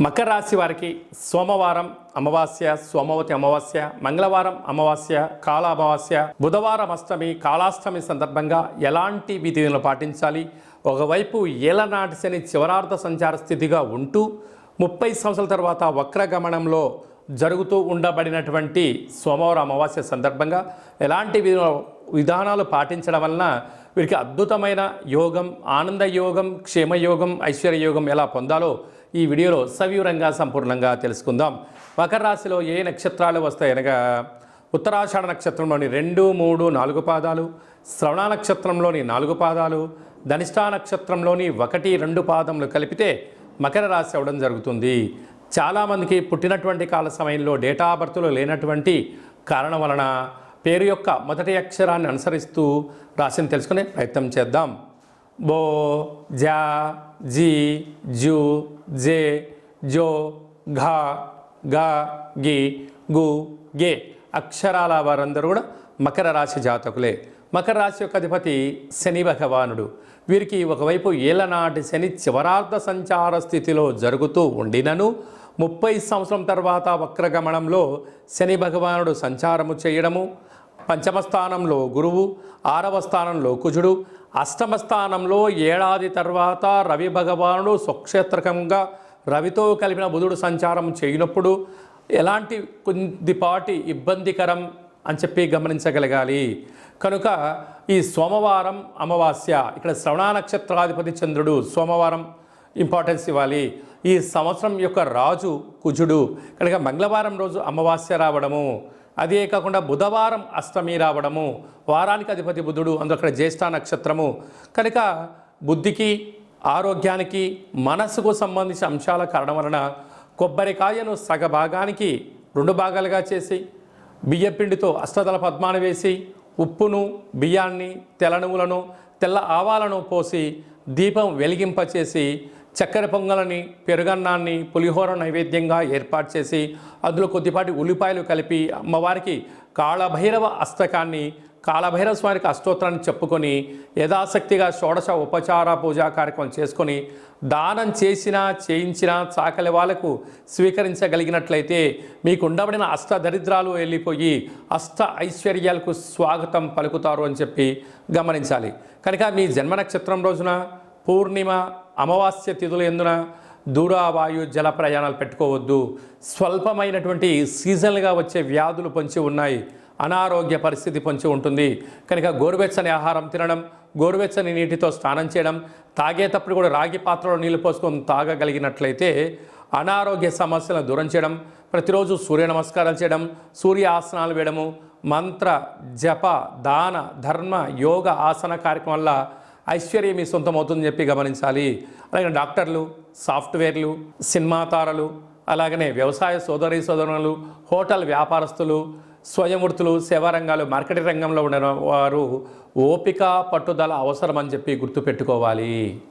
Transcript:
మకర రాశి వారికి సోమవారం అమావాస్య, సోమవతి అమావాస్య, మంగళవారం అమావాస్య, కాల అమావాస్య, బుధవారం అష్టమి, కాళాష్టమి సందర్భంగా ఎలాంటి విధులను పాటించాలి? ఒకవైపు ఏలనాటి శని చివరార్ధ సంచార స్థితిగా ఉంటూ 30 సంవత్సరాల తర్వాత వక్రగమనంలో జరుగుతూ ఉండబడినటువంటి సోమవారం అమావాస్య సందర్భంగా ఎలాంటి విధానాలు పాటించడం వలన వీరికి అద్భుతమైన యోగం, ఆనంద యోగం, క్షేమయోగం, ఐశ్వర్య యోగం ఎలా పొందాలో ఈ వీడియోలో సవివరంగా సంపూర్ణంగా తెలుసుకుందాం. మకర రాశిలో ఏ నక్షత్రాలు వస్తాయి అనగా ఉత్తరాషాఢ నక్షత్రంలోని 2, 3, 4 పాదాలు, శ్రవణ నక్షత్రంలోని 4 పాదాలు, ధనిష్టా నక్షత్రంలోని 1, 2 పాదములు కలిపితే మకర రాశి అవడం జరుగుతుంది. చాలామందికి పుట్టినటువంటి కాల సమయంలో డేటా ఆఫ్ బర్త్లో లేనటువంటి కారణం వలన పేరు యొక్క మొదటి అక్షరాన్ని అనుసరిస్తూ రాశిని తెలుసుకునే ప్రయత్నం చేద్దాం. బో, జా, జీ, జూ, జే, జో, ఘా, గా, గి, గు, గే అక్షరాల వారందరూ కూడా మకర రాశి జాతకులే. మకర రాశి యొక్క అధిపతి శని భగవానుడు. వీరికి ఒకవైపు ఏలనాటి శని చివరార్ధ సంచార స్థితిలో జరుగుతూ ఉండినను 30 సంవత్సరం తర్వాత వక్రగమనంలో శని భగవానుడు సంచారము చేయడము, పంచమ స్థానంలో గురువు, 6వ స్థానంలో కుజుడు, అష్టమ స్థానంలో ఏడాది తర్వాత రవి భగవానుడు స్వక్షేత్రకంగా రవితో కలిపిన బుధుడు సంచారం చేయనప్పుడు ఎలాంటి కొద్దిపాటి ఇబ్బందికరం అని చెప్పి గమనించగలగాలి. కనుక ఈ సోమవారం అమావాస్య, ఇక్కడ శ్రవణ నక్షత్రాధిపతి చంద్రుడు, సోమవారం ఇంపార్టెన్స్ ఇవ్వాలి. ఈ సంవత్సరం యొక్క రాజు కుజుడు కనుక మంగళవారం రోజు అమావాస్య రావడము, అదే కాకుండా బుధవారం అష్టమి రావడము, వారానికి అధిపతి బుధుడు, అందులో అక్కడ జ్యేష్ఠ నక్షత్రము. కనుక బుద్ధికి, ఆరోగ్యానికి, మనసుకు సంబంధించిన అంశాల కారణం వలన కొబ్బరికాయను సగ భాగానికి 2 భాగాలుగా చేసి బియ్యపిండితో అష్టదళ పద్మాన్ని వేసి ఉప్పును, బియ్యాన్ని, తెల్ల నువ్వులను, తెల్ల ఆవాలను పోసి దీపం వెలిగింపచేసి చక్కెర పొంగలని, పెరుగన్నాన్ని, పులిహోర నైవేద్యంగా ఏర్పాటు చేసి అందులో కొద్దిపాటి ఉల్లిపాయలు కలిపి అమ్మవారికి కాళభైరవ అష్టకాన్ని, కాళభైరవ స్వామికి అష్టోత్తరాన్ని చెప్పుకొని యథాశక్తిగా షోడశ ఉపచార పూజా కార్యక్రమం చేసుకొని దానం చేసినా చేయించినా చాకలి వాళ్ళకు స్వీకరించగలిగినట్లయితే మీకు ఉండబడిన అష్ట దరిద్రాలు వెళ్ళిపోయి అష్ట ఐశ్వర్యాలకు స్వాగతం పలుకుతారు అని చెప్పి గమనించాలి. కనుక మీ జన్మ నక్షత్రం రోజున పూర్ణిమ, అమావాస్య తిథుల ఎందున దూరవాయు జల ప్రయాణాలు పెట్టుకోవద్దు. స్వల్పమైనటువంటి సీజన్లుగా వచ్చే వ్యాధులు పొంచి ఉన్నాయి, అనారోగ్య పరిస్థితి పొంచి ఉంటుంది. కనుక గోరువెచ్చని ఆహారం తినడం, గోరువెచ్చని నీటితో స్నానం చేయడం, తాగేటప్పుడు కూడా రాగి పాత్రలో నీళ్లు పోసుకొని తాగగలిగినట్లయితే అనారోగ్య సమస్యలను దూరం చేయడం, ప్రతిరోజు సూర్య నమస్కారాలు చేయడం, సూర్య ఆసనాలు వేయడము, మంత్ర జప, దాన, ధర్మ, యోగ ఆసన కార్యక్రమం వల్ల ఐశ్వర్యం మీ సొంతం అవుతుందని చెప్పి గమనించాలి. అలాగే డాక్టర్లు, సాఫ్ట్వేర్లు, సినిమా తారలు, అలాగనే వ్యవసాయ సోదరులు, హోటల్ వ్యాపారస్తులు, స్వయం వృత్తులు, సేవా రంగాలు, మార్కెటింగ్ రంగంలో ఉన్న వారు ఓపిక, పట్టుదల అవసరం అని చెప్పి గుర్తుపెట్టుకోవాలి.